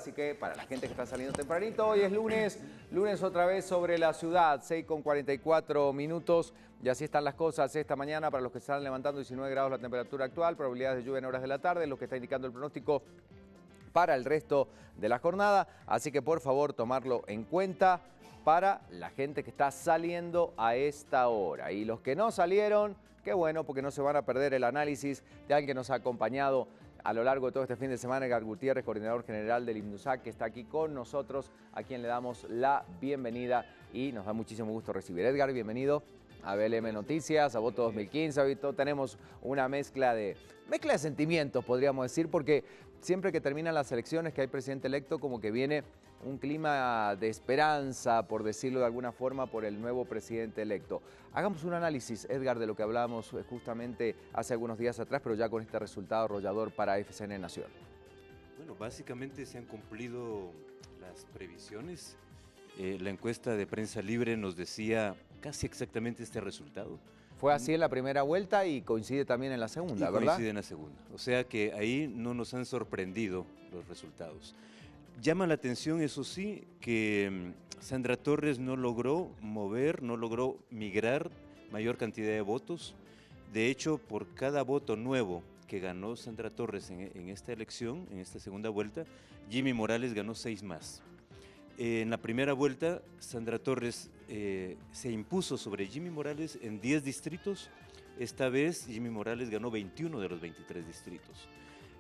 así que para la gente que está saliendo tempranito, hoy es lunes otra vez sobre la ciudad, 6:44 minutos, y así están las cosas esta mañana para los que están levantando 19 grados la temperatura actual, probabilidades de lluvia en horas de la tarde, lo que está indicando el pronóstico para el resto de la jornada, así que por favor tomarlo en cuenta para la gente que está saliendo a esta hora. Y los que no salieron, qué bueno, porque no se van a perder el análisis de alguien que nos ha acompañado a lo largo de todo este fin de semana, Edgar Gutiérrez, coordinador general del INDUSAC, que está aquí con nosotros, a quien le damos la bienvenida y nos da muchísimo gusto recibir. Edgar, bienvenido a BLM Noticias, a Voto 2015. Hoy tenemos una mezcla de sentimientos, podríamos decir, porque siempre que terminan las elecciones, que hay presidente electo, como que viene un clima de esperanza, por decirlo de alguna forma, por el nuevo presidente electo. Hagamos un análisis, Edgar, de lo que hablábamos justamente hace algunos días atrás, pero ya con este resultado arrollador para FCN Nación. Bueno, básicamente se han cumplido las previsiones. La encuesta de Prensa Libre nos decía casi exactamente este resultado. Fue así en la primera vuelta y coincide también en la segunda, ¿verdad? Coincide en la segunda. O sea que ahí no nos han sorprendido los resultados. Llama la atención, eso sí, que Sandra Torres no logró mover, no logró migrar mayor cantidad de votos. De hecho, por cada voto nuevo que ganó Sandra Torres en esta elección, en esta segunda vuelta, Jimmy Morales ganó 6 más. En la primera vuelta, Sandra Torres se impuso sobre Jimmy Morales en 10 distritos. Esta vez Jimmy Morales ganó 21 de los 23 distritos.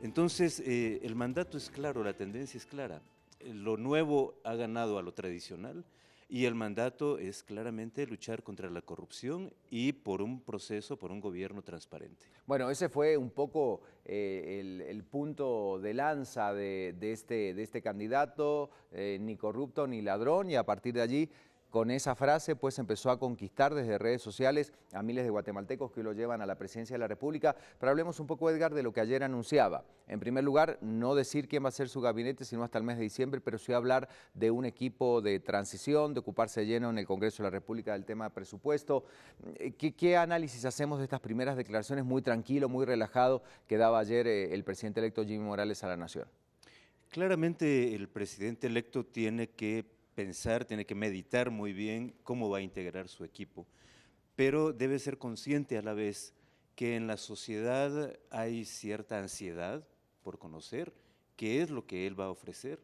Entonces, el mandato es claro, la tendencia es clara. Lo nuevo ha ganado a lo tradicional y el mandato es claramente luchar contra la corrupción y por un proceso, por un gobierno transparente. Bueno, ese fue un poco el punto de lanza de este candidato, ni corrupto ni ladrón, y a partir de allí, con esa frase, pues empezó a conquistar desde redes sociales a miles de guatemaltecos que hoy lo llevan a la presidencia de la República. Pero hablemos un poco, Edgar, de lo que ayer anunciaba. En primer lugar, no decir quién va a ser su gabinete, sino hasta el mes de diciembre, pero sí hablar de un equipo de transición, de ocuparse lleno en el Congreso de la República del tema de presupuesto. ¿Qué análisis hacemos de estas primeras declaraciones muy tranquilo, muy relajado, que daba ayer el presidente electo Jimmy Morales a la Nación? Claramente el presidente electo tiene que pensar, tiene que meditar muy bien cómo va a integrar su equipo, pero debe ser consciente a la vez que en la sociedad hay cierta ansiedad por conocer qué es lo que él va a ofrecer,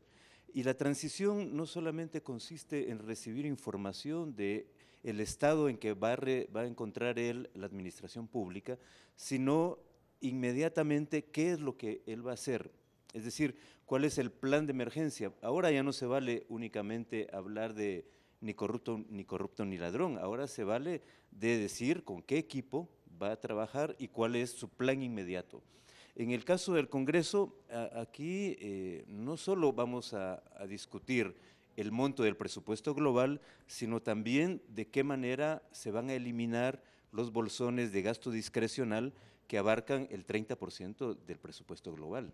y la transición no solamente consiste en recibir información de el estado en que va a encontrar él la administración pública, sino inmediatamente qué es lo que él va a hacer. Es decir, ¿cuál es el plan de emergencia? Ahora ya no se vale únicamente hablar de ni corrupto ni ladrón, ahora se vale de decir con qué equipo va a trabajar y cuál es su plan inmediato. En el caso del Congreso, aquí no solo vamos a discutir el monto del presupuesto global, sino también de qué manera se van a eliminar los bolsones de gasto discrecional que abarcan el 30% del presupuesto global.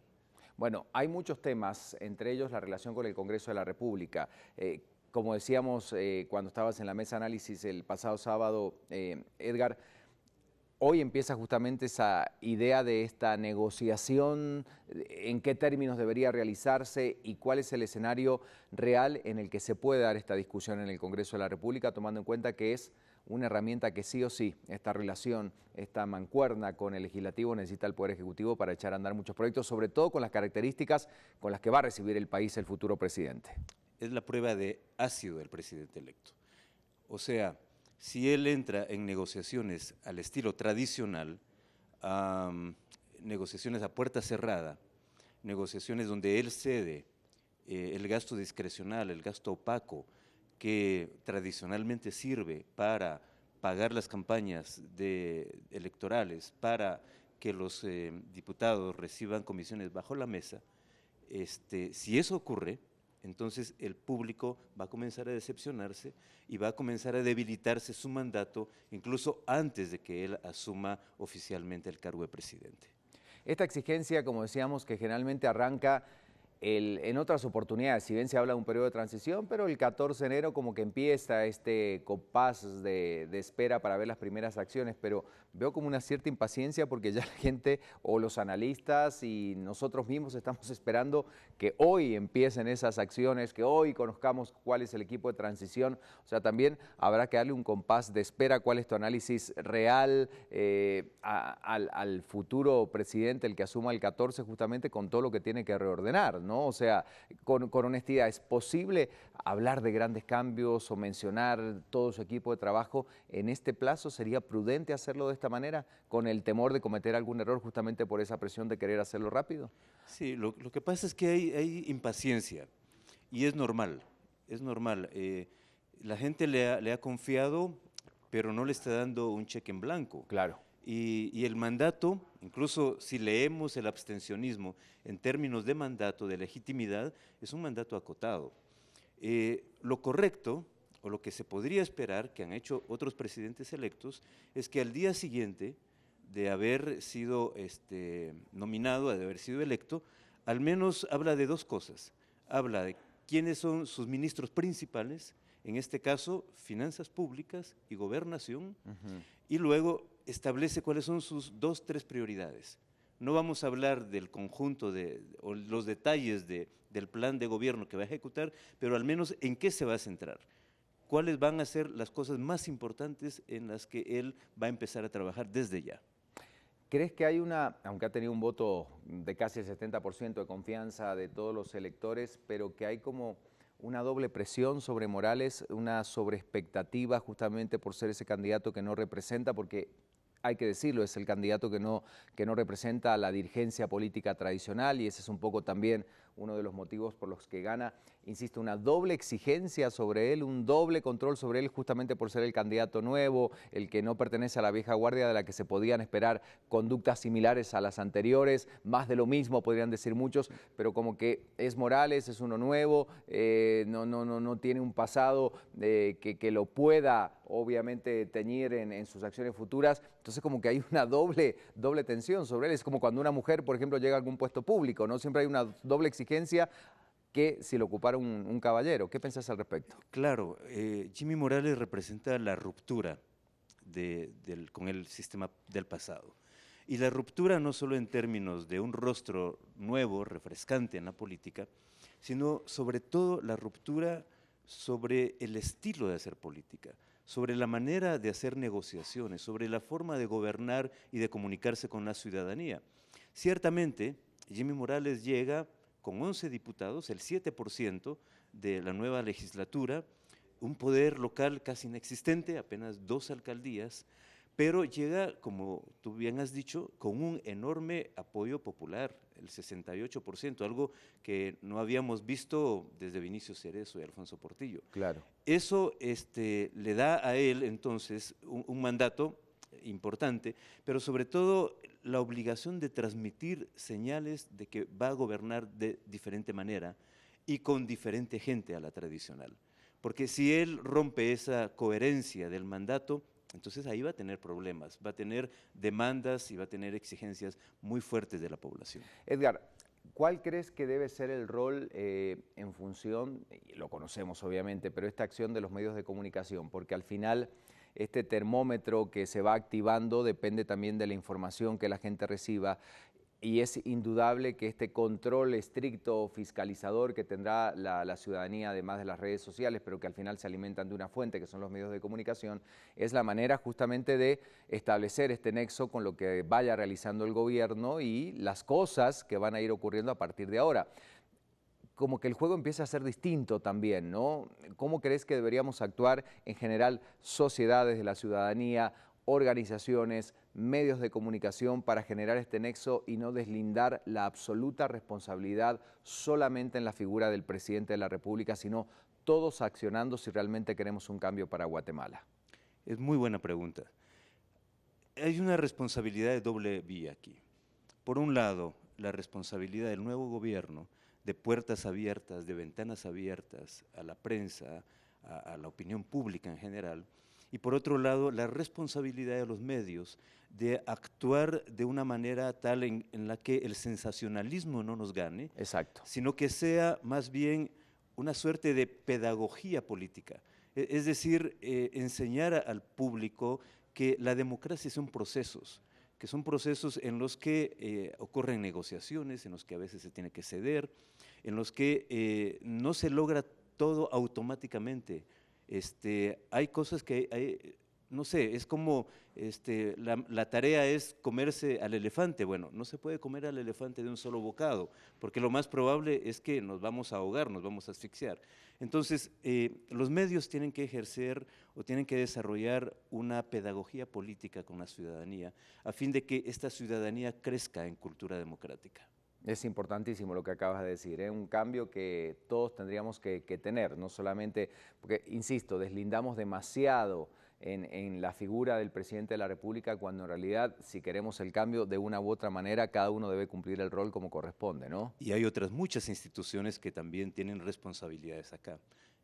Bueno, hay muchos temas, entre ellos la relación con el Congreso de la República. Como decíamos cuando estabas en la mesa de análisis el pasado sábado, Edgar, hoy empieza justamente esa idea de esta negociación, en qué términos debería realizarse y cuál es el escenario real en el que se puede dar esta discusión en el Congreso de la República, tomando en cuenta que es una herramienta que sí o sí, esta relación, esta mancuerna con el Legislativo necesita el Poder Ejecutivo para echar a andar muchos proyectos, sobre todo con las características con las que va a recibir el país el futuro presidente. Es la prueba de ácido del presidente electo. O sea, si él entra en negociaciones al estilo tradicional, negociaciones a puerta cerrada, negociaciones donde él cede el gasto discrecional, el gasto opaco, que tradicionalmente sirve para pagar las campañas electorales, para que los diputados reciban comisiones bajo la mesa, si eso ocurre, entonces el público va a comenzar a decepcionarse y va a comenzar a debilitarse su mandato, incluso antes de que él asuma oficialmente el cargo de presidente. Esta exigencia, como decíamos, que generalmente arranca en otras oportunidades, si bien se habla de un periodo de transición, pero el 14 de enero como que empieza este compás de espera para ver las primeras acciones, pero veo como una cierta impaciencia porque ya la gente o los analistas y nosotros mismos estamos esperando que hoy empiecen esas acciones, que hoy conozcamos cuál es el equipo de transición. O sea, también habrá que darle un compás de espera. ¿Cuál es tu análisis real al futuro presidente, el que asuma el 14, justamente con todo lo que tiene que reordenar, ¿no? O sea, con honestidad, ¿es posible hablar de grandes cambios o mencionar todo su equipo de trabajo en este plazo? ¿Sería prudente hacerlo de esta manera, con el temor de cometer algún error justamente por esa presión de querer hacerlo rápido? Sí, lo que pasa es que hay impaciencia y es normal, es normal. La gente le ha confiado, pero no le está dando un cheque en blanco. Claro. Y el mandato, incluso si leemos el abstencionismo en términos de mandato, de legitimidad, es un mandato acotado. Lo correcto, o lo que se podría esperar, que han hecho otros presidentes electos, es que al día siguiente de haber sido nominado, de haber sido electo, al menos habla de dos cosas. Habla de quiénes son sus ministros principales, en este caso, finanzas públicas y gobernación, y luego establece cuáles son sus 2, 3 prioridades. No vamos a hablar del conjunto o los detalles del plan de gobierno que va a ejecutar, pero al menos en qué se va a centrar. ¿Cuáles van a ser las cosas más importantes en las que él va a empezar a trabajar desde ya? ¿Crees que hay aunque ha tenido un voto de casi el 70% de confianza de todos los electores, pero que hay como una doble presión sobre Morales, una sobreexpectativa justamente por ser ese candidato que no representa, porque hay que decirlo, es el candidato que no representa a la dirigencia política tradicional y ese es un poco también uno de los motivos por los que gana, insisto, una doble exigencia sobre él, un doble control sobre él justamente por ser el candidato nuevo, el que no pertenece a la vieja guardia de la que se podían esperar conductas similares a las anteriores, más de lo mismo podrían decir muchos, pero como que es Morales, es uno nuevo, no tiene un pasado que lo pueda obviamente teñir en sus acciones futuras, entonces como que hay una doble tensión sobre él, es como cuando una mujer, por ejemplo, llega a algún puesto público, ¿no? Siempre hay una doble exigencia que si lo ocupara un caballero. ¿Qué pensás al respecto? Claro, Jimmy Morales representa la ruptura con el sistema del pasado. Y la ruptura no solo en términos de un rostro nuevo, refrescante en la política, sino sobre todo la ruptura sobre el estilo de hacer política, sobre la manera de hacer negociaciones, sobre la forma de gobernar y de comunicarse con la ciudadanía. Ciertamente, Jimmy Morales llega con 11 diputados, el 7% de la nueva legislatura, un poder local casi inexistente, apenas 2 alcaldías, pero llega, como tú bien has dicho, con un enorme apoyo popular, el 68%, algo que no habíamos visto desde Vinicio Cerezo y Alfonso Portillo. Claro. Eso le da a él entonces un mandato importante, pero sobre todo la obligación de transmitir señales de que va a gobernar de diferente manera y con diferente gente a la tradicional. Porque si él rompe esa coherencia del mandato, entonces ahí va a tener problemas, va a tener demandas y va a tener exigencias muy fuertes de la población. Edgar, ¿cuál crees que debe ser el rol en función, y lo conocemos obviamente, pero esta acción de los medios de comunicación? Porque al final este termómetro que se va activando depende también de la información que la gente reciba y es indudable que este control estricto fiscalizador que tendrá la ciudadanía, además de las redes sociales, pero que al final se alimentan de una fuente, que son los medios de comunicación, es la manera justamente de establecer este nexo con lo que vaya realizando el gobierno y las cosas que van a ir ocurriendo a partir de ahora. Como que el juego empieza a ser distinto también, ¿no? ¿Cómo crees que deberíamos actuar en general sociedades de la ciudadanía, organizaciones, medios de comunicación para generar este nexo y no deslindar la absoluta responsabilidad solamente en la figura del presidente de la República, sino todos accionando si realmente queremos un cambio para Guatemala? Es muy buena pregunta. Hay una responsabilidad de doble vía aquí. Por un lado, la responsabilidad del nuevo gobierno de puertas abiertas, de ventanas abiertas a la prensa, a la opinión pública en general, y por otro lado la responsabilidad de los medios de actuar de una manera tal en la que el sensacionalismo no nos gane, Exacto. sino que sea más bien una suerte de pedagogía política. Es decir, enseñar al público que la democracia son procesos, que son procesos en los que ocurren negociaciones, en los que a veces se tiene que ceder, en los que no se logra todo automáticamente. Hay cosas que no sé, es como la tarea es comerse al elefante. Bueno, no se puede comer al elefante de un solo bocado, porque lo más probable es que nos vamos a ahogar, nos vamos a asfixiar. Entonces, los medios tienen que ejercer o tienen que desarrollar una pedagogía política con la ciudadanía, a fin de que esta ciudadanía crezca en cultura democrática. Es importantísimo lo que acabas de decir, un cambio que todos tendríamos que tener, no solamente, porque, insisto, deslindamos demasiado en la figura del presidente de la República, cuando en realidad, si queremos el cambio de una u otra manera, cada uno debe cumplir el rol como corresponde, ¿no? Y hay otras muchas instituciones que también tienen responsabilidades acá.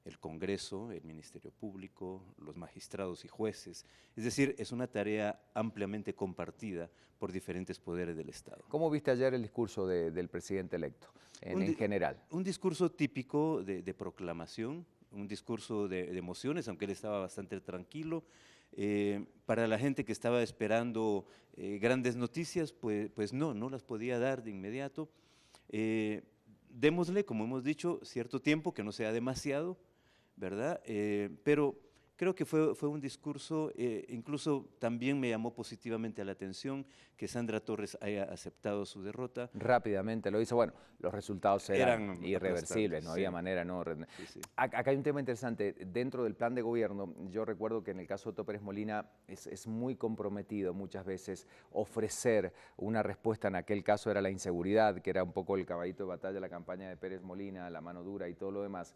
El Congreso, el Ministerio Público, los magistrados y jueces. Es decir, es una tarea ampliamente compartida por diferentes poderes del Estado. ¿Cómo viste ayer el discurso del presidente electo, en general? Un discurso típico de proclamación, un discurso de emociones, aunque él estaba bastante tranquilo. Para la gente que estaba esperando grandes noticias, pues no las podía dar de inmediato. Démosle, como hemos dicho, cierto tiempo, que no sea demasiado, ¿verdad? Pero creo que fue un discurso, incluso también me llamó positivamente la atención que Sandra Torres haya aceptado su derrota. Rápidamente lo hizo. Bueno, los resultados eran irreversibles, no había manera, ¿no? Sí. Acá hay un tema interesante. Dentro del plan de gobierno, yo recuerdo que en el caso de Otto Pérez Molina es muy comprometido muchas veces ofrecer una respuesta. En aquel caso era la inseguridad, que era un poco el caballito de batalla de la campaña de Pérez Molina, la mano dura y todo lo demás.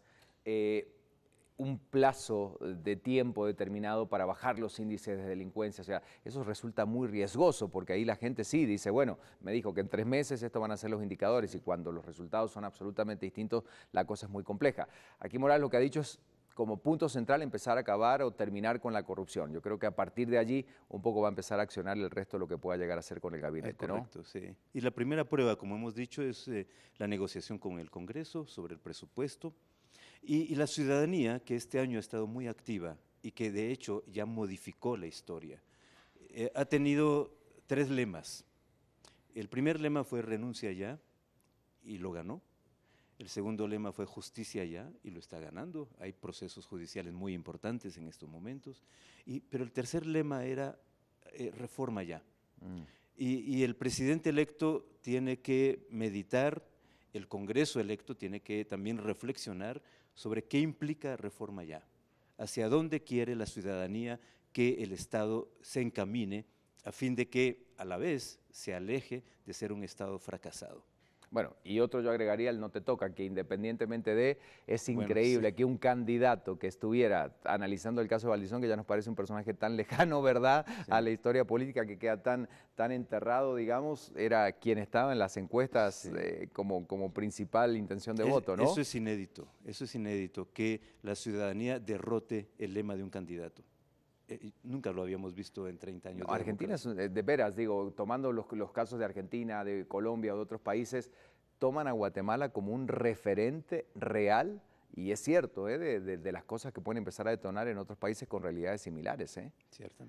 Un plazo de tiempo determinado para bajar los índices de delincuencia, o sea, eso resulta muy riesgoso, porque ahí la gente sí dice, bueno, me dijo que en 3 meses estos van a ser los indicadores, y cuando los resultados son absolutamente distintos, la cosa es muy compleja. Aquí Morales lo que ha dicho es, como punto central, empezar a acabar o terminar con la corrupción. Yo creo que a partir de allí un poco va a empezar a accionar el resto de lo que pueda llegar a hacer con el gabinete, ¿no? Correcto, sí. Y la primera prueba, como hemos dicho, es la negociación con el Congreso sobre el presupuesto. Y la ciudadanía, que este año ha estado muy activa y que de hecho ya modificó la historia, ha tenido 3 lemas. El primer lema fue renuncia ya y lo ganó. El segundo lema fue justicia ya y lo está ganando. Hay procesos judiciales muy importantes en estos momentos. Pero el tercer lema era reforma ya. Y el presidente electo tiene que meditar, el Congreso electo tiene que también reflexionar sobre qué implica reforma ya, hacia dónde quiere la ciudadanía que el Estado se encamine, a fin de que a la vez se aleje de ser un Estado fracasado. Bueno, y otro yo agregaría el no te toca, que independientemente de, es increíble que un candidato que estuviera analizando el caso de Valdizón, que ya nos parece un personaje tan lejano, ¿verdad?, a la historia política, que queda tan enterrado, digamos, era quien estaba en las encuestas como principal intención de voto, ¿no? Eso es inédito, que la ciudadanía derrote el lema de un candidato. Nunca lo habíamos visto en 30 años. No, Argentina es, de veras, digo, tomando los casos de Argentina, de Colombia o de otros países, toman a Guatemala como un referente real, y es cierto, de las cosas que pueden empezar a detonar en otros países con realidades similares. Ciertamente.